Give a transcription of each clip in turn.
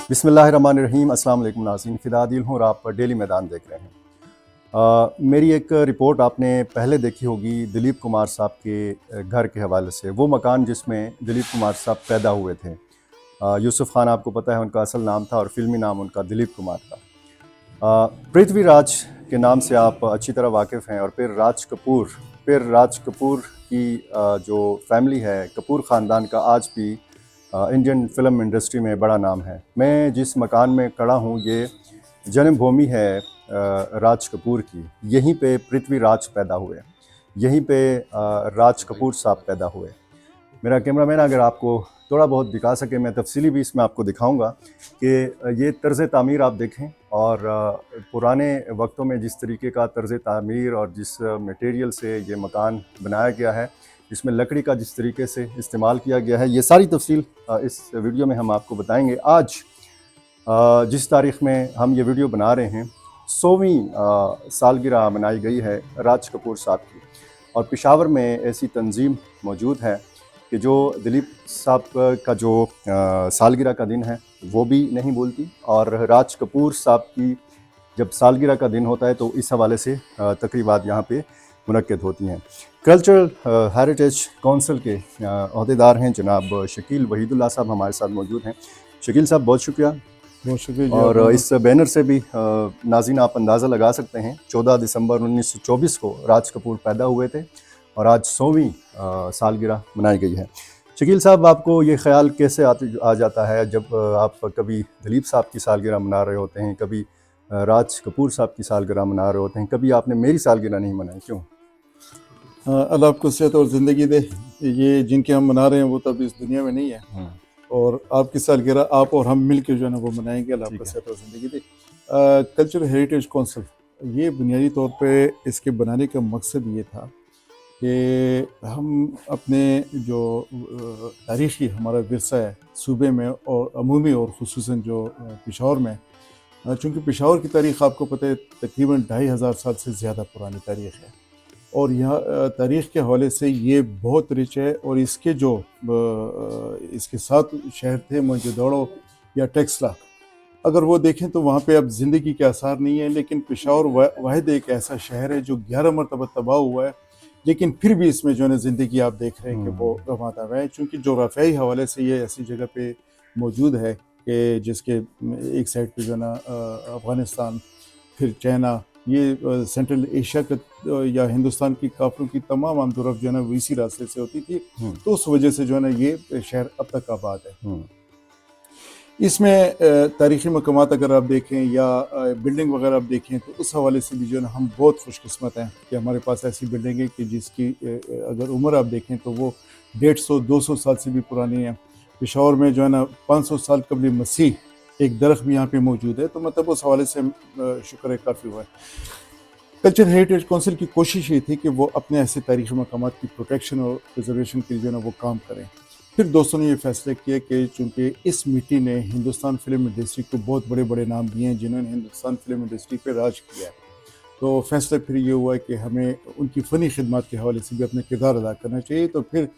बिस्मिल्लाहिर्रहमानिर्रहीम। अस्सलाम वालेकुम नाज़रीन, फ़िदा आदिल हूँ और आप डेली मैदान देख रहे हैं। मेरी एक रिपोर्ट आपने पहले देखी होगी दिलीप कुमार साहब के घर के हवाले से, वो मकान जिसमें दिलीप कुमार साहब पैदा हुए थे। यूसुफ़ खान आपको पता है उनका असल नाम था और फ़िल्मी नाम उनका दिलीप कुमार था। पृथ्वीराज के नाम से आप अच्छी तरह वाकिफ़ हैं और फिर राज कपूर की जो फैमिली है, कपूर ख़ानदान का आज भी इंडियन फ़िल्म इंडस्ट्री में बड़ा नाम है। मैं जिस मकान में खड़ा हूँ ये जन्मभूमि है राज कपूर की। यहीं पे पृथ्वीराज पैदा हुए, यहीं पे राज कपूर साहब पैदा हुए। मेरा कैमरामैन अगर आपको थोड़ा बहुत दिखा सके, मैं तफसीली भी इसमें आपको दिखाऊंगा कि ये तर्ज़ तामीर आप देखें और पुराने वक्तों में जिस तरीके का तर्ज़ तामीर और जिस मटेरियल से ये मकान बनाया गया है, इसमें लकड़ी का जिस तरीके से इस्तेमाल किया गया है, ये सारी तफसील इस वीडियो में हम आपको बताएंगे। आज जिस तारीख़ में हम ये वीडियो बना रहे हैं, 100वीं सालगिरह मनाई गई है राज कपूर साहब की, और पेशावर में ऐसी तंजीम मौजूद है कि जो दिलीप साहब का जो सालगिरह का दिन है वो भी नहीं भूलती, और राज कपूर साहब की जब सालगिरह का दिन होता है तो इस हवाले से तकरीबात यहाँ पे मुनक्किद होती हैं। कल्चरल हेरिटेज काउंसिल के अहदेदार हैं जनाब शकील वहीदुल्लाह साहब हमारे साथ मौजूद हैं। शकील साहब बहुत शुक्रिया। बहुत शुक्रिया। और इस बैनर से भी नाज़रीन आप अंदाज़ा लगा सकते हैं 14 दिसंबर 1924 को राज कपूर पैदा हुए थे और आज 100वीं सालगिरह मनाई गई है। शकील साहब, आपको ये ख़्याल कैसे आ जाता है जब आप कभी दिलीप साहब की सालगिरह मना रहे होते हैं, कभी राज कपूर साहब की सालगिरह मना रहे होते हैं, कभी आपने मेरी सालगिरह नहीं मनाई, क्यों? अल्लाह आपको सेहत और ज़िंदगी दे। ये जिनके हम मना रहे हैं वो तो अभी इस दुनिया में नहीं है, और आपकी सालगिरह आप और हम मिल के जो है ना वो मनाएंगे। अल्लाह आपको सेहत और ज़िंदगी दे। कल्चरल हेरिटेज काउंसिल, ये बुनियादी तौर पे इसके बनाने का मकसद ये था कि हम अपने जो तारीख़ी हमारा विरसा है सूबे में और अमूमी और ख़ुसूसन जो पेशावर में, चूँकि पेशावर की तारीख़ आपको पता है तकरीबन 2500 साल से ज़्यादा पुरानी तारीख़ है, और यहाँ तारीख़ के हवाले से ये बहुत रिच है। और इसके जो इसके साथ शहर थे मोहनजोदड़ो या टेक्सला, अगर वो देखें तो वहाँ पे अब ज़िंदगी के आसार नहीं है, लेकिन पेशावर वाहिद एक ऐसा शहर है जो 11 मरतबा तबाह हुआ है, लेकिन फिर भी इसमें जो है ना ज़िंदगी आप देख रहे हैं कि वो रवादार है। चूँकि जोग्राफियाई हवाले से ये ऐसी जगह पे मौजूद है कि जिसके एक साइड पे जो है ना अफ़गानिस्तान, फिर चाइना, ये सेंट्रल एशिया का या हिंदुस्तान की काफ़रों की तमाम आमदोरफ़्त जो है ना वो इसी रास्ते से होती थी, तो उस वजह से जो है ना ये शहर अब तक आबाद है। इसमें तारीख़ी मकामात अगर आप देखें या बिल्डिंग वगैरह आप देखें तो उस हवाले से भी जो है ना हम बहुत खुशकिस्मत हैं कि हमारे पास ऐसी बिल्डिंग है कि जिसकी अगर उम्र आप देखें तो वो 150-200 साल से भी पुरानी है। पेशावर में जो है ना 500 साल कबल मसीह एक दरख्त भी यहाँ पे मौजूद है, तो मतलब उस हवाले से शुक्र है काफ़ी हुआ है। कल्चरल हेरिटेज काउंसिल की कोशिश ये थी कि वो अपने ऐसे तारीख़ी मकामात की प्रोटेक्शन और प्रिजर्वेशन के लिए जो है ना वो काम करें। फिर दोस्तों ने ये फैसला किया कि चूँकि इस मिट्टी ने हिंदुस्तान फिल्म इंडस्ट्री को बहुत बड़े बड़े नाम दिए हैं जिन्होंने हिंदुस्तान फिल्म इंडस्ट्री पे राज किया है, तो फैसला फिर ये हुआ कि हमें उनकी फ़नी खिदमत के हवाले से भी अपना किरदार अदा करना चाहिए। तो फिर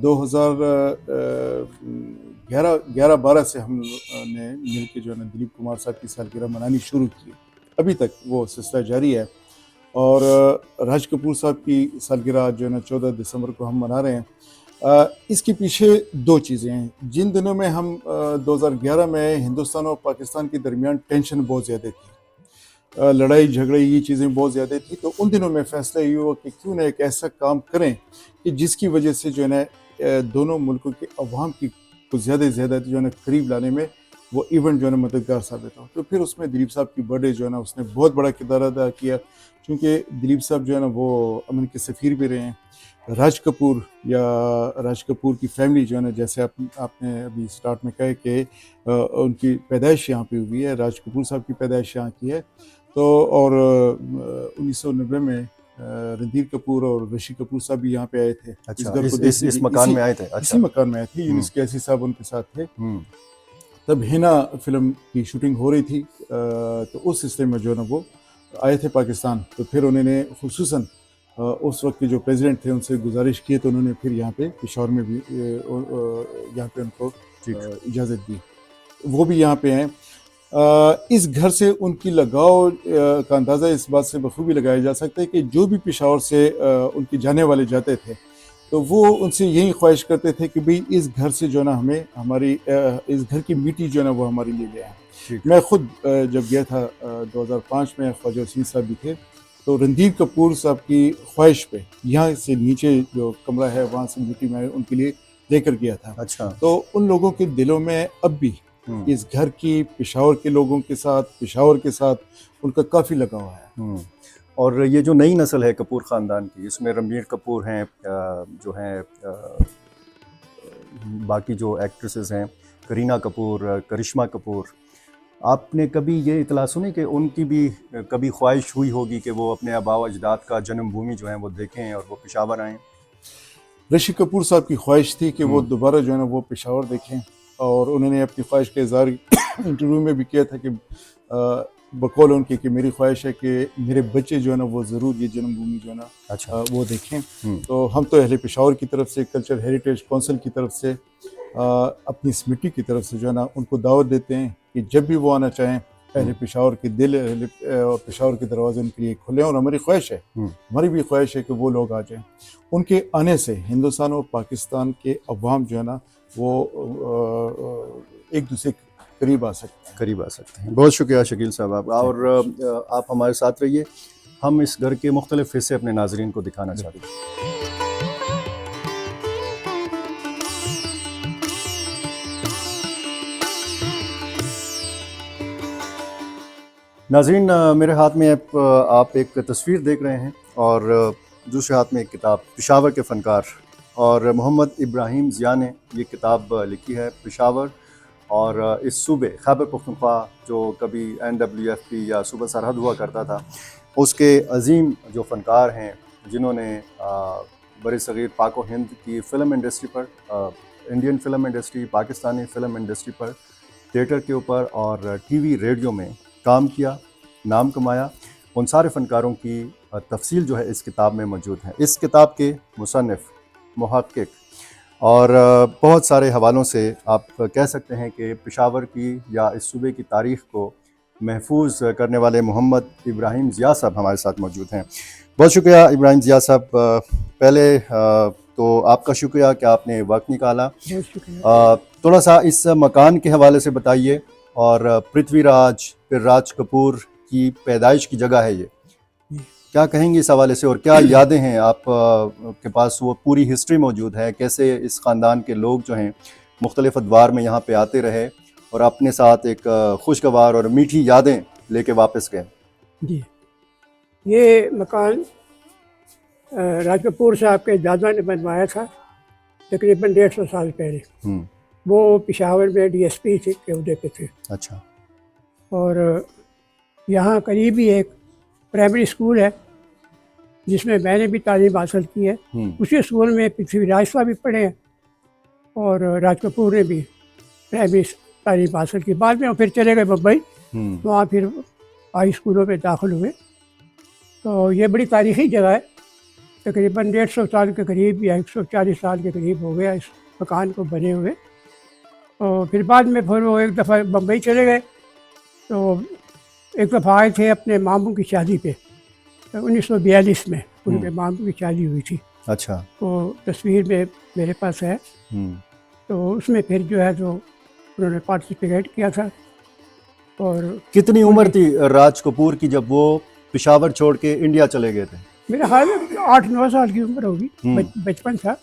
2011-12 से हमने मिल के जो है ना दिलीप कुमार साहब की सालगिरह मनानी शुरू की। अभी तक वो सिलसिला जारी है, और राज कपूर साहब की सालगिरह जो है ना 14 दिसंबर को हम मना रहे हैं। इसके पीछे दो चीज़ें हैं। जिन दिनों में हम 2011 में हिंदुस्तान और पाकिस्तान के दरमियान टेंशन बहुत ज़्यादा थी, लड़ाई झगड़े ये चीज़ें बहुत ज़्यादा थी, तो उन दिनों में फ़ैसला ये हुआ कि क्यों ना एक ऐसा काम करें कि जिसकी वजह से जो है ना दोनों मुल्कों के अवाम की को ज़्यादा से ज़्यादा जो है ना करीब लाने में वो इवेंट जो है ना मददगार साबित हो। तो फिर उसमें दिलीप साहब की बर्थडे जो है ना उसने बहुत बड़ा किरदार अदा किया, क्योंकि दिलीप साहब जो है ना वो अमन के सफ़ीर भी रहे हैं। राज कपूर की फैमिली जो है ना, जैसे आपने अभी स्टार्ट में कहा कि उनकी पैदाइश यहाँ पे हुई है, राज कपूर साहब की पैदाइश यहाँ की है। तो और 1990 में रणधीर कपूर और ऋषि कपूर साहब भी यहाँ पे आए थे। अच्छा, घर को इस मकान में आए थे? अच्छा, इसी मकान में आए थे। यूनुस कैसी साहब उनके साथ थे। तब हिना फिल्म की शूटिंग हो रही थी, तो उस सिलसिले में जो है ना वो आए थे पाकिस्तान। तो फिर उन्होंने खुसूसन उस वक्त के जो प्रेसिडेंट थे उनसे गुजारिश की, तो उन्होंने फिर यहाँ पे पेशावर में भी यहाँ पे उनको इजाज़त दी। वो भी यहाँ पे हैं। इस घर से उनकी लगाव का अंदाज़ा इस बात से बखूबी लगाया जा सकता है कि जो भी पेशावर से उनके जाने वाले जाते थे तो वो उनसे यही ख्वाहिश करते थे कि भाई इस घर से जो ना हमें हमारी इस घर की मिट्टी जो है ना वो हमारे लिए ले आए। मैं खुद जब गया था 2005 में, ख्वाजा हुसैन साहब भी थे, तो रणदीप कपूर साहब की ख्वाहिश पे यहाँ से नीचे जो कमरा है वहाँ से मिट्टी में उनके लिए लेकर गया था। अच्छा। तो उन लोगों के दिलों में अब भी इस घर की, पेशावर के लोगों के साथ, पेशावर के साथ उनका काफ़ी लगाव है। और ये जो नई नस्ल है कपूर ख़ानदान की, इसमें रणबीर कपूर हैं, जो हैं बाकी जो एक्ट्रेसेस हैं, करीना कपूर, करिश्मा कपूर, आपने कभी ये इतला सुनी कि उनकी भी कभी ख्वाहिश हुई होगी कि वो अपने आबा व अजदाद का जन्मभूमि जो है वो देखें और वो पेशावर आएँ? ऋषि कपूर साहब की ख्वाहिश थी कि वो दोबारा जो है ना वो पेशावर देखें, और उन्होंने अपनी ख्वाहिश का इज़हार इंटरव्यू में भी किया था कि बकौल उनके कि मेरी ख्वाहिश है कि मेरे बच्चे जो है ना वो ज़रूर ये जन्मभूमि जो है ना अच्छा। वो देखें। तो हम तो अहले पेशावर की तरफ से, कल्चर हेरिटेज काउंसिल की तरफ से, अपनी इस मिट्टी की तरफ से जो है ना उनको दावत देते हैं कि जब भी वो आना चाहें, अहले पेशावर के दिल और पेशावर के दरवाजे उनके लिए खुले हैं। और हमारी ख्वाहिश है, हमारी भी ख्वाहिश है कि वो लोग आ जाएं। उनके आने से हिंदुस्तान और पाकिस्तान के अवाम जो है ना वो एक दूसरे के करीब आ सकते हैं। बहुत शुक्रिया शकील साहब आप, और आप हमारे साथ रहिए। हम इस घर के मुख्तलिफ हिस्से अपने नाजरीन को दिखाना चाहते हैं। नाज़रीन, मेरे हाथ में आप एक तस्वीर देख रहे हैं और दूसरे हाथ में एक किताब, पेशावर के फ़नकार, और मोहम्मद इब्राहिम ज़िया ने ये किताब लिखी है, पेशावर और इस सूबे खैबर पख्तूनख्वा जो कभी NWFP या सूबा सरहद हुआ करता था, उसके अजीम जो फ़नकार हैं जिन्होंने बरसग़ीर पाक व हिंद की फ़िल्म इंडस्ट्री पर, Indian film industry, Pakistani film industry पर, थिएटर के ऊपर और TV रेडियो में काम किया, नाम कमाया, उन सारे फ़नकारों की तफ़सील जो है इस किताब में मौजूद है। इस किताब के मुसन्निफ़, मुहक़्क़िक़ और बहुत सारे हवालों से आप कह सकते हैं कि पेशावर की या इस सूबे की तारीख़ को महफूज करने वाले मोहम्मद इब्राहिम ज़िया साहब हमारे साथ मौजूद हैं। बहुत शुक्रिया इब्राहिम ज़िया साहब। पहले तो आपका शुक्रिया कि आपने वक्त निकाला। थोड़ा सा इस मकान के हवाले से बताइए, और पृथ्वीराज फिर राज कपूर की पैदाइश की जगह है ये, क्या कहेंगे इस हवाले से, और क्या यादें हैं आप के पास? वो पूरी हिस्ट्री मौजूद है, कैसे इस ख़ानदान के लोग जो हैं मुख्तलिफ़ अदवार में यहाँ पे आते रहे और अपने साथ एक खुशगवार और मीठी यादें लेके वापस गए। जी, ये मकान राज कपूर साहब के दादा ने बनवाया था तकरीबन 150 साल पहले। वो पेशावर में DSP के उहदे पे थे। अच्छा। और यहाँ करीब ही एक प्राइमरी स्कूल है जिसमें मैंने भी तालीम हासिल की है। उसी स्कूल में पृथ्वीराज साहब भी पढ़े हैं और राज कपूर ने भी प्राइमरी तालीम हासिल की। बाद में वो फिर चले गए मुंबई, वहाँ फिर हाई स्कूलों में दाखिल हुए। तो ये बड़ी तारीख़ी जगह है, तकरीबन 150 साल के करीब या 140 साल के करीब हो गया इस मकान को बने हुए। और फिर बाद में फिर वो एक दफ़ा मुंबई चले गए, तो एक दफ़ा आए थे अपने मामू की शादी पे, 1942 में उनके मामू की शादी हुई थी। अच्छा। तो तस्वीर में मेरे पास है। तो उसमें फिर जो है जो उन्होंने पार्टिसिपेट किया था। और कितनी उम्र थी राज कपूर की जब वो पेशावर छोड़ के इंडिया चले गए थे? मेरा ख्याल है 8-9 साल की उम्र होगी, बचपन था।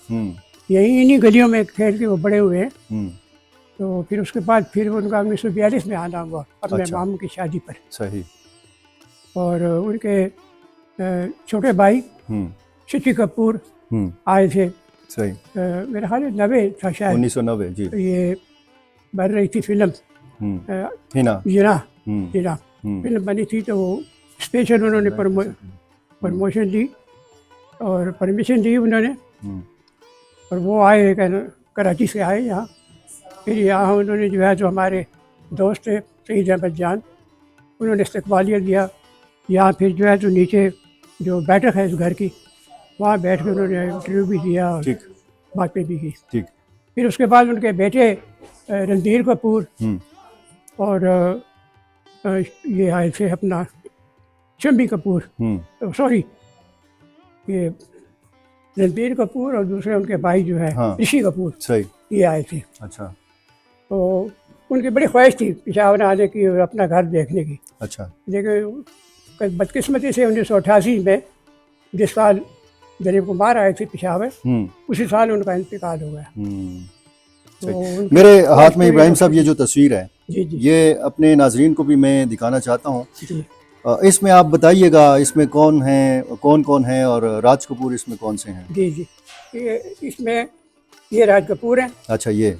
यही इन्हीं गलियों में खेल के वो बड़े हुए हैं। तो फिर उसके बाद फिर उनका 1942 में आना हुआ अपने अच्छा। मामू की शादी पर। सही। और उनके छोटे भाई शशि कपूर आए थे। सही। मेरा ख्याल है 90 था शायद, 1990। जी। तो ये बन रही थी फिल्म हिना फिल्म बनी थी। तो वो स्पेशल उन्होंने प्रमोशन दी और परमिशन दी उन्होंने। और वो आए, कराची से आए यहाँ। फिर यहाँ उन्होंने जो है जो हमारे दोस्त थे सईद अहमद जान, उन्होंने इस्तकबालिया दिया। यहाँ फिर जो है जो नीचे जो बैठक है इस घर की, वहाँ बैठ कर उन्होंने इंटरव्यू भी दिया और बातें भी की। ठीक। फिर उसके बाद उनके बेटे रणधीर कपूर और ये आए थे अपना शम्मी कपूर, सॉरी ये रणबीर कपूर और दूसरे उनके भाई जो है हाँ। ऋषि कपूर, सही। ये आए थे। अच्छा तो उनकी बड़ी ख्वाहिश थी पेशावर आने की और अपना घर देखने की, अच्छा। लेकिन बदकिस्मती से 1988 में जिस साल दिलीप कुमार आए थे पेशावर, उसी साल उनका इंतकाल हो गया। तो उनकी मेरे हाथ में पूरी इब्राहिम साहब ये जो तस्वीर है, जी जी ये अपने नाजरीन को भी मैं दिखाना चाहता हूँ। जी। इसमें आप बताइएगा इसमें कौन है और राज कपूर इसमें कौन से हैं? जी जी, इसमें ये राज कपूर हैं। अच्छा ये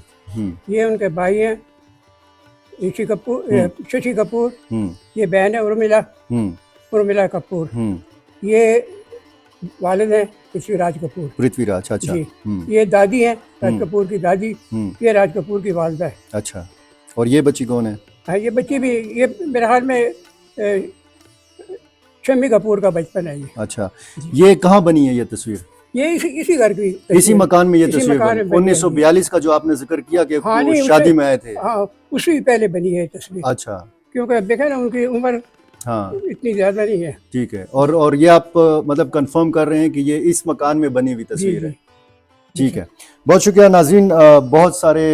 ये उनके भाई हैं ऋषि कपूर, शशि कपूर। ये बहन है उर्मिला कपूर। ये वालिद हैं पृथ्वीराज कपूर। पृथ्वीराज, अच्छा। जी। ये दादी हैं राज कपूर की दादी। ये राज कपूर की वालिदा है। अच्छा, और ये बच्ची कौन है? हाँ, ये बच्ची भी, ये मेरे हाल में शम्मी कपूर का बचपन है ये। अच्छा, ये कहाँ बनी है ये तस्वीर? ये इसी घर की, इसी मकान में ये इसी तस्वीर मकान बनी? में बनी है। 1942 का जो आपने जिक्र किया कि हाँ, वो नहीं, शादी में आए थे। हाँ, उसी पहले बनी है ये तस्वीर। अच्छा, क्योंकि देखा ना उनकी उम्र हाँ इतनी ज्यादा नहीं है। ठीक है। और ये आप मतलब कंफर्म कर रहे हैं कि ये इस मकान में बनी हुई तस्वीर है? ठीक है, बहुत शुक्रिया नाज़रीन। बहुत सारे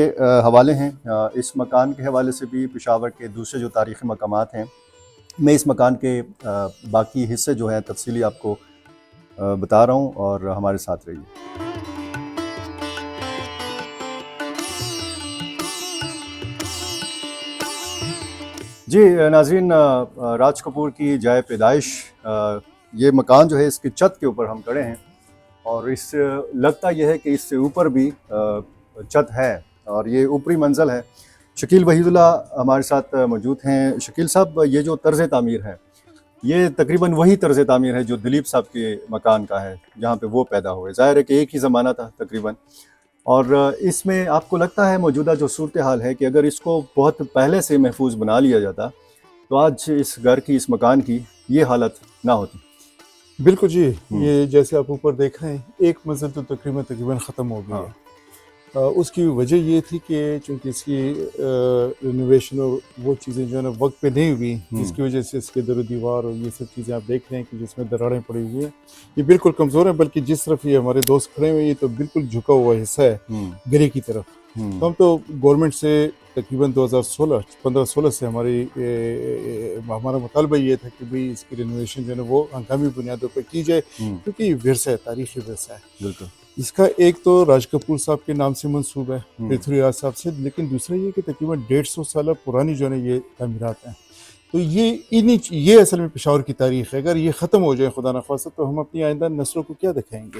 हवाले हैं इस मकान के हवाले से भी, पेशावर के दूसरे जो तारीख़ी मकामात हैं। मैं इस मकान के बाकी हिस्से जो हैं तफसीली आपको बता रहा हूँ, और हमारे साथ रहिए। जी नाज़रीन, राज कपूर की जाए पैदाइश ये मकान जो है, इसकी छत के ऊपर हम खड़े हैं, और इस लगता यह है कि इससे ऊपर भी छत है, और ये ऊपरी मंजिल है। शकील वहीदुल्ला हमारे साथ मौजूद हैं। शकील साहब, ये जो तर्ज़ तामीर है, ये तकरीबन वही तर्ज़ तामीर है जो दिलीप साहब के मकान का है, जहाँ पे वो पैदा हुए। ज़ाहिर है कि एक ही ज़माना था तकरीबन, और इसमें आपको लगता है मौजूदा जो सूरत हाल है कि अगर इसको बहुत पहले से महफूज बना लिया जाता तो आज इस घर की, इस मकान की ये हालत ना होती? बिल्कुल जी। ये जैसे आप ऊपर देख रहे हैं, एक मंजिल तो तकरीबन ख़त्म हो गई है। उसकी वजह ये थी कि चूँकि इसकी रिनोवेशन और वो चीज़ें जो है ना वक्त पे नहीं हुई, जिसकी वजह से इसके दर दीवार और ये सब चीज़ें आप देख रहे हैं कि जिसमें दरारें पड़ी हुई हैं, ये बिल्कुल कमज़ोर है। बल्कि जिस तरफ ये हमारे दोस्त खड़े हुए हैं, ये तो बिल्कुल झुका हुआ हिस्सा है गिरे की तरफ। तो हम तो गवर्नमेंट से तकरीबन 2015-16 से हमारा मुतालबा ये था कि भाई इसकी रिनोवेशन जो है वो हंगामी बुनियादों पर की जाए, क्योंकि विरसा है, तारीख़ी विरसा है। बिल्कुल। इसका एक तो राज कपूर साहब के नाम से मंसूब है, पृथ्वीराज साहब से, लेकिन दूसरा ये कि तकरीबन 150 साल पुरानी जो है ये तामीरात हैं। तो ये असल में पेशावर की तारीख़ है। अगर ये ख़त्म हो जाए खुदा न ख़ास्ता, तो हम अपनी आइंदा नस्लों को क्या दिखाएंगे?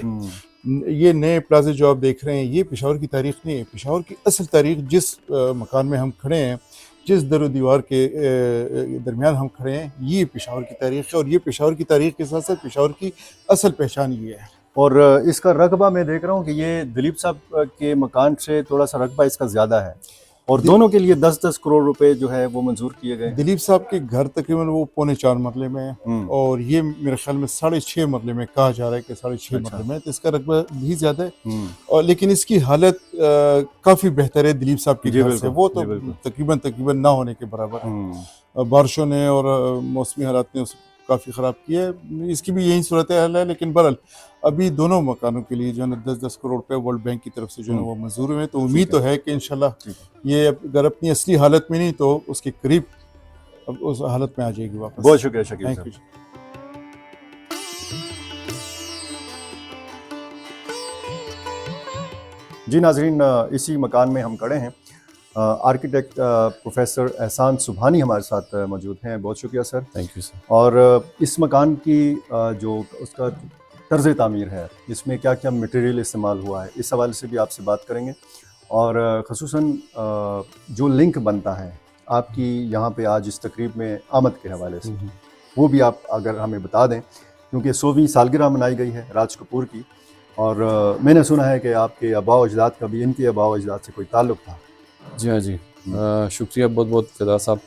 ये नए प्लाजे जो आप देख रहे हैं, ये पेशावर की तारीख़ नहीं है। पेशावर की असल तारीख़, जिस मकान में हम खड़े हैं, जिस दर दीवार के दरमियान हम खड़े हैं, ये पेशावर की तारीख़ है। और ये पेशावर की तारीख़ के साथ साथ पेशावर की असल पहचान ये है। और इसका रकबा मैं देख रहा हूँ कि ये दिलीप साहब के मकान से थोड़ा सा रकबा इसका ज़्यादा है, और दोनों के लिए 10-10 करोड़ रुपए जो है वो मंजूर किए गए। दिलीप साहब के घर तकरीबन वो 3.25 मरले में है, और ये मेरे ख्याल में 6.5 मरले में कहा जा रहा है कि 6.5 मरले में, तो इसका रकबा भी ज़्यादा है। और लेकिन इसकी हालत काफ़ी बेहतर है दिलीप साहब के घर से। वो तो तकरीबन ना होने के बराबर है। बारिशों ने और मौसमी हालात ने काफ़ी ख़राब की है। इसकी भी यही सूरत हाल है। लेकिन बहरहाल अभी दोनों मकानों के लिए जो है ना 10-10 करोड़ रुपए वर्ल्ड बैंक की तरफ से जो है वो मंजूर हुए। तो उम्मीद तो है कि इंशाल्लाह ये अगर अपनी असली हालत में नहीं तो उसके करीब अब उस हालत में आ जाएगी वापस। बहुत शुक्रिया शकील साहब। जी नाजरीन, इसी मकान में हम खड़े हैं। आर्किटेक्ट प्रोफेसर एहसान सुबहानी हमारे साथ मौजूद हैं। बहुत शुक्रिया सर। Thank you sir. और इस मकान की जो उसका तर्ज़ तामीर है, इसमें क्या क्या मटेरियल इस्तेमाल हुआ है, इस हवाले से भी आपसे बात करेंगे। और ख़ुसूसन जो लिंक बनता है आपकी यहाँ पे आज इस तकरीब में आमद के हवाले से, वो भी आप अगर हमें बता दें, क्योंकि 100वीं सालगिरह मनाई गई है राज कपूर की, और मैंने सुना है कि आपके आबा अजदाद का भी इनके आबा अजदाद से कोई ताल्लुक़ था। जी हाँ जी, शुक्रिया बहुत बहुत फिदा साहब।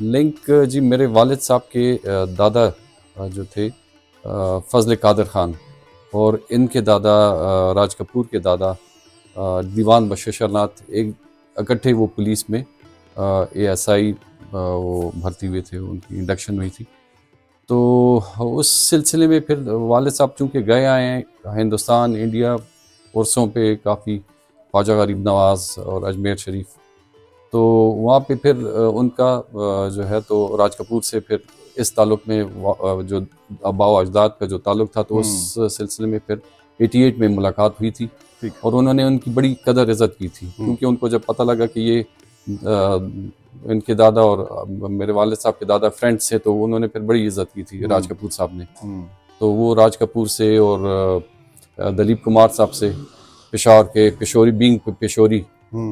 लिंक जी मेरे वालिद साहब के दादा जो थे फजल कादर ख़ान, और इनके दादा राज कपूर के दादा दीवान बशर नाथ, एक इकट्ठे वो पुलिस में ASI वो भर्ती हुए थे, उनकी इंडक्शन हुई थी। तो उस सिलसिले में फिर वालिद साहब चूँकि गए आए हैं हिंदुस्तान, इंडिया उर्सों पे काफ़ी, ख्वाजा गरीब नवाज़ और अजमेर शरीफ, तो वहाँ पे फिर उनका जो है तो राज कपूर से फिर इस ताल्लुक़ में जो आबाओ अजदाद का जो ताल्लुक़ था, तो उस सिलसिले में फिर 88 में मुलाकात हुई थी और उन्होंने उनकी बड़ी कदर इज़्ज़त की थी, क्योंकि उनको जब पता लगा कि ये इनके दादा और मेरे वालिद साहब के दादा फ्रेंड्स थे, तो उन्होंने फिर बड़ी इज़्ज़त की थी राज कपूर साहब ने। तो वो राज कपूर से और दिलीप कुमार साहब से पेशावर के पेशोरी बीइंग पेशोरी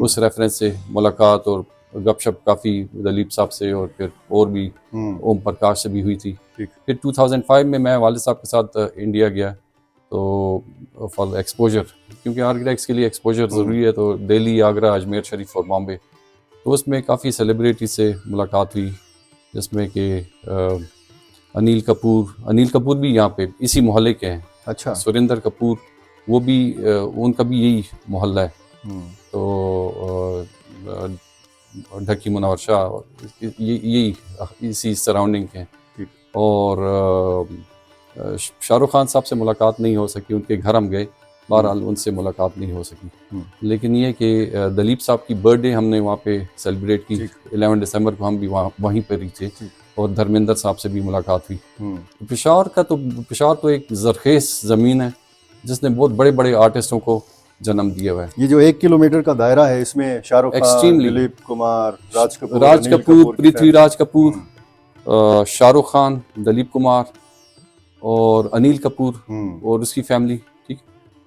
उस रेफरेंस से मुलाकात और गपशप काफ़ी दिलीप साहब से और फिर और भी ओम प्रकाश से भी हुई थी। फिर 2005 में मैं वालिद साहब के साथ इंडिया गया, तो फॉर एक्सपोजर, क्योंकि आर्किटेक्ट्स के लिए एक्सपोजर ज़रूरी है, तो दिल्ली, आगरा, अजमेर शरीफ और बॉम्बे, तो उसमें काफ़ी सेलिब्रिटी से मुलाकात हुई, जिसमें कि अनिल कपूर भी यहाँ पे इसी मोहल्ले के हैं। अच्छा। सुरेंद्र कपूर, वो भी उनका भी यही मोहल्ला है। तो ढकी मुनव्वर शाह, यही इसी सराउंडिंग के हैं। और शाहरुख खान साहब से मुलाकात नहीं हो सकी, उनके घर हम गए, बहरहाल उनसे मुलाकात नहीं हो सकी। लेकिन ये कि दिलीप साहब की बर्थडे हमने वहाँ पे सेलिब्रेट की, 11 दिसंबर को हम भी वहीं पर ही थे, और धर्मेंद्र साहब से भी मुलाकात हुई। तो पेशावर तो एक जरखेज़ ज़मीन है जिसने बहुत बड़े बड़े आर्टिस्टों को जन्म दिया हुआ है। ये जो 1 किलोमीटर का दायरा है, इसमें शाहरुख खान, दिलीप कुमार, राज कपूर, पृथ्वीराज कपूर, शाहरुख खान, दिलीप कुमार और अनिल कपूर और उसकी फैमिली, ठीक।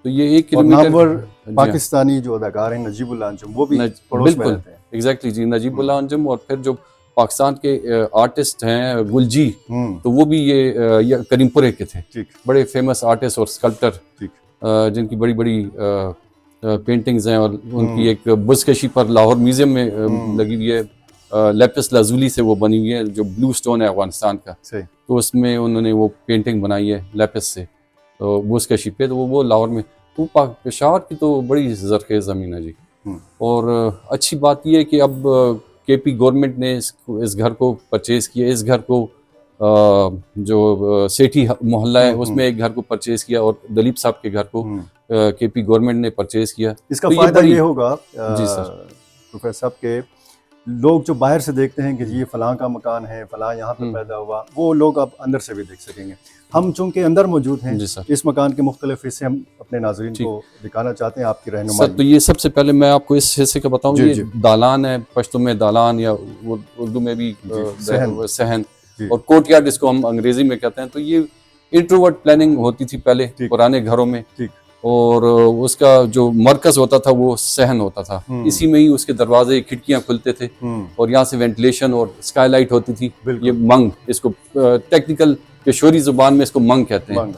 तो ये 1 किलोमीटर पाकिस्तानी जो अदाकार हैं नजीबुल्लाह अंजुम, वो भी पड़ोस में रहते हैं। एग्जैक्टली जी, नजीबुल्लाह अंजुम। और फिर जो पाकिस्तान के आर्टिस्ट हैं गुलजी, तो वो भी ये करीमपुरे के थे, बड़े फेमस आर्टिस्ट और स्कल्प्टर, जिनकी बड़ी बड़ी पेंटिंग्स हैं, और उनकी एक बुज़कशी पर लाहौर म्यूजियम में लगी हुई है, लेपिस लाजुली से वो बनी हुई है, जो ब्लू स्टोन है अफगानिस्तान का, तो उसमें उन्होंने वो पेंटिंग बनाई है लेपिस से, तो बुज़कशी पे, तो वो लाहौर में। तो पेशावर की तो बड़ी ज़रख़ेज़ ज़मीन है जी। और अच्छी बात यह है कि अब केपी गवर्नमेंट ने इस घर को परचेज़ किया। इस घर को जो सेठी मोहल्ला है उसमें एक घर को परचेज़ किया, और दिलीप साहब के घर को केपी गवर्नमेंट ने परचेज़ किया। इसका फ़ायदा ये होगा जी सर, प्रोफेसर साहब के लोग जो बाहर से देखते हैं कि ये फलां का मकान है, फलां यहाँ पर पैदा हुआ, वो लोग अब अंदर से भी देख सकेंगे। हम चूंकि अंदर मौजूद हैं, इस मकान के मुख्तलिफ हिस्से हम अपने नाज़रीन को दिखाना चाहते हैं, आपकी रहनुमाई। सर, तो ये सबसे पहले मैं आपको इस हिस्से का बताऊँ, ये दालान है, पश्तो में दालान या उर्दू में भी सहन, और कोर्टयार्ड इसको हम अंग्रेजी में कहते हैं। तो ये इंट्रोवर्ट प्लानिंग होती थी पहले पुराने घरों में, और उसका जो मरकज होता था वो सहन होता था, इसी में ही उसके दरवाजे खिड़कियां खुलते थे, और यहाँ से वेंटिलेशन और स्काईलाइट होती थी। ये मंग, इसको टेक्निकल पेशोरी जुबान में इसको मंग कहते हैं।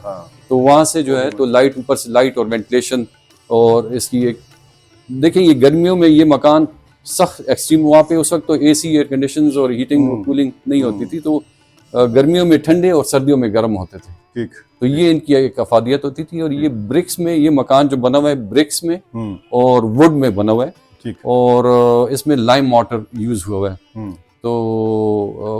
तो वहाँ से जो है तो लाइट, ऊपर से लाइट और वेंटिलेशन, और इसकी एक देखें, ये गर्मियों में ये मकान सख्त एक्सट्रीम, वहाँ पे उस वक्त तो AC, एयर कंडीशन और हीटिंग और कूलिंग नहीं होती थी, तो गर्मियों में ठंडे और सर्दियों में गर्म होते थे। ठीक। तो ये इनकी एक अफादियत होती थी। और ये ब्रिक्स में, ये मकान जो बना हुआ है ब्रिक्स में और वुड में बना हुआ है, और इसमें लाइम वाटर यूज हुआ है। तो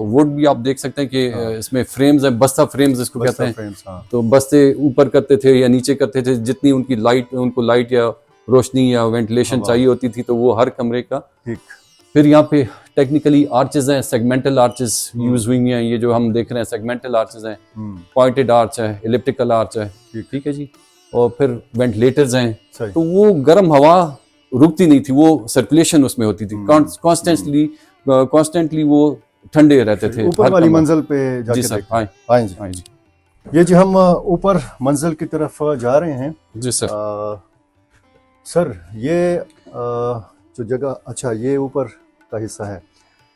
वुड भी आप देख सकते हैं कि इसमें फ्रेम्स हैं, बस्ता फ्रेम्स इसको कहते हैं। तो बस्ते ऊपर करते थे या नीचे करते थे, जितनी उनकी लाइट, उनको लाइट या रोशनी या वेंटिलेशन चाहिए होती थी, तो वो हर कमरे का। फिर यहाँ पे टेक्निकली आर्चेज हैं, सेगमेंटल आर्चेज यूज हुई हैं। ये जो हम देख रहे हैं सेगमेंटल आर्चेज हैं, पॉइंटेड आर्च है, एलिप्टिकल आर्च है, ठीक है जी। और फिर वेंटिलेटर्स हैं, तो वो गर्म हवा रुकती नहीं थी, वो सर्कुलेशन उसमें होती थी कॉन्स्टेंटली, वो ठंडे रहते थे। ऊपर वाली मंजिल पे जाके जी सर, हाँ जी। ये जी हम ऊपर मंजिल की तरफ जा रहे हैं। जी सर। सर ये जो जगह, अच्छा ये ऊपर का हिस्सा है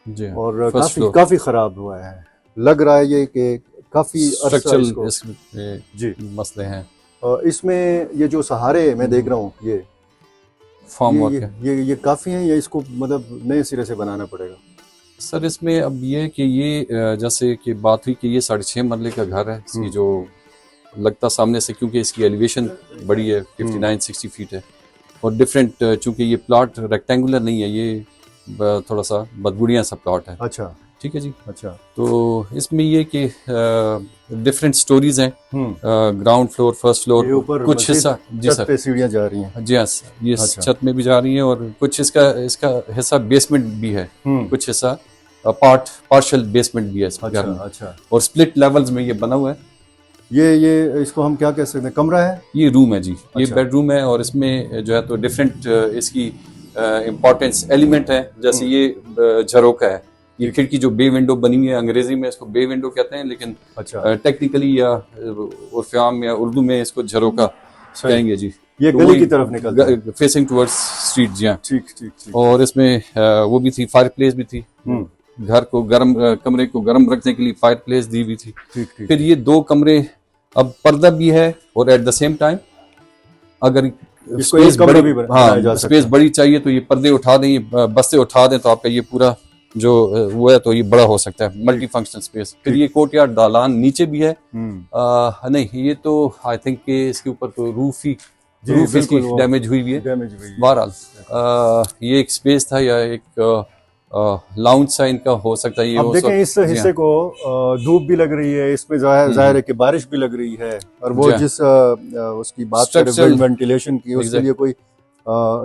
जी, और काफी खराब हुआ है, लग रहा है ये कि काफी स्ट्रक्चरल जी मसले हैं। इसमें ये जो सहारे मैं देख रहा हूँ, ये फॉर्म वर्क है, ये काफी है, या इसको मतलब नए सिरे से बनाना पड़ेगा? सर इसमें अब ये कि ये जैसे कि बात हुई कि ये 6.5 मरले का घर है, इसकी जो लगता सामने से, क्योंकि इसकी एलिवेशन बड़ी है, 59-60 फीट है, और डिफरेंट, चूंकि ये प्लॉट रेक्टेंगुलर नहीं है, ये थोड़ा सा बदबुड़िया सा प्लॉट है, अच्छा ठीक है जी। अच्छा। तो इसमें ये कि डिफरेंट स्टोरीज हैं, ग्राउंड फ्लोर, फर्स्ट ये फ्लोर, ऊपर कुछ मस्जिद, हिस्सा जी छत सर, पे सीढ़ियाँ जा रही हैं। जी हाँ सर, ये अच्छा। छत में भी जा रही हैं और कुछ इसका हिस्सा बेसमेंट भी है, हम्म। कुछ हिस्सा पार्शियल बेसमेंट भी है इस घर अच्छा में, अच्छा। और स्प्लिट लेवल्स में ये बना हुआ है। ये इसको हम क्या कह सकते हैं, कमरा है? ये रूम है जी, ये अच्छा। बेडरूम है और इसमें जो है तो डिफरेंट इसकी इम्पोर्टेंस एलिमेंट है, जैसे ये झरोका है, ये खिड़की जो बे विंडो बनी हुई है, अंग्रेजी में इसको बे विंडो कहते हैं, लेकिन अच्छा। टेक्निकली या उर्फ़-ए-आम या उर्दू में इसको झरोका सही। कहेंगे जी। ये तो गली वही की तरफ निकलता है। फेसिंग टुवर्ड्स स्ट्रीट जी हाँ। ठीक ठीक ठीक। और इसमें वो भी थी, फायर प्लेस भी थी, घर को गर्म कमरे को गर्म रखने के लिए फायर प्लेस दी हुई थी। ठीक ठीक। फिर ये 2 कमरे, अब पर्दा भी है और एट द सेम टाइम अगर इसको एक कमरा भी बनाया जा हाँ सकता स्पेस है। बड़ी चाहिए तो ये पर्दे उठा दें, ये बस्ते उठा दें तो आपका ये पूरा जो वो है तो ये बड़ा हो सकता है, मल्टी फंक्शनल स्पेस। फिर ये कोर्टयार्ड दालान नीचे भी है, नहीं ये तो आई थिंक कि इसके ऊपर तो रूफ इसकी बिल्कुल वो डैमेज हुई हुई है। डैमेज हुई है। बहरहाल ये एक स्पेस था या एक लाउंज सा इनका हो सकता है ये। अब देखें इस हिस्से को धूप भी लग रही है, इसमें जाहिर है कि बारिश भी लग रही है, और वो जिस उसकी बात करें वेंटिलेशन की, उसके लिए कोई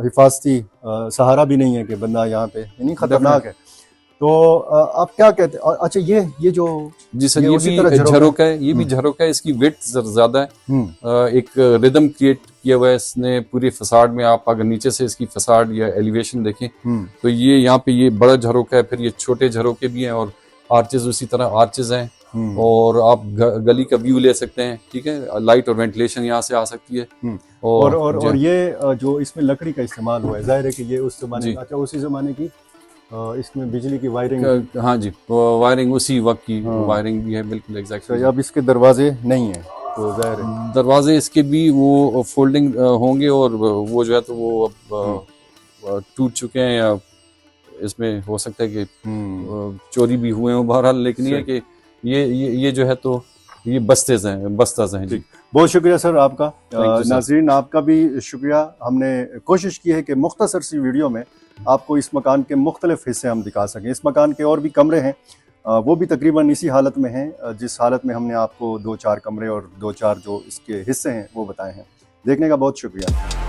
हिफाजती सहारा भी नहीं है कि बंदा यहाँ पे, यानी खतरनाक है। तो आप क्या कहते हैं? अच्छा ये जो जी सर, ये उसी भी तरह झरोका है, ये भी झरोका है, इसकी विड्थ ज्यादा है, एक रिदम क्रिएट किया हुआ है इसने पूरे फसाड में। आप अगर नीचे से इसकी फसाड या एलिवेशन देखें तो ये यहाँ पे ये बड़ा झरोका है, फिर ये छोटे झरोके भी हैं और आर्चेज उसी तरह आर्चेज हैं, और आप गली का व्यू ले सकते हैं, ठीक है, लाइट और वेंटिलेशन यहाँ से आ सकती है। और ये जो इसमें लकड़ी का इस्तेमाल हुआ है, जाहिर है कि ये उस जमाने, अच्छा उसी जमाने की इसमें बिजली की वायरिंग, हाँ जी, वायरिंग उसी वक्त की वायरिंग भी है, बिल्कुल एग्जैक्टली। अब इसके दरवाजे नहीं है तो जाहिर है दरवाजे इसके भी वो फोल्डिंग होंगे, और वो जो है तो वो अब टूट चुके हैं या इसमें हो सकता है कि चोरी भी हुए हों, बहरहाल। लेकिन ये कि ये जो है तो ये बस्ताज हैं जी। बहुत शुक्रिया सर आपका। नाज़रीन आपका भी शुक्रिया। हमने कोशिश की है कि मुख्तसर सी वीडियो में आपको इस मकान के मुख्तलिफ हिस्से हम दिखा सकें। इस मकान के और भी कमरे हैं, वो भी तकरीबन इसी हालत में हैं जिस हालत में हमने आपको 2-4 कमरे और 2-4 जो इसके हिस्से हैं वो बताए हैं। देखने का बहुत शुक्रिया।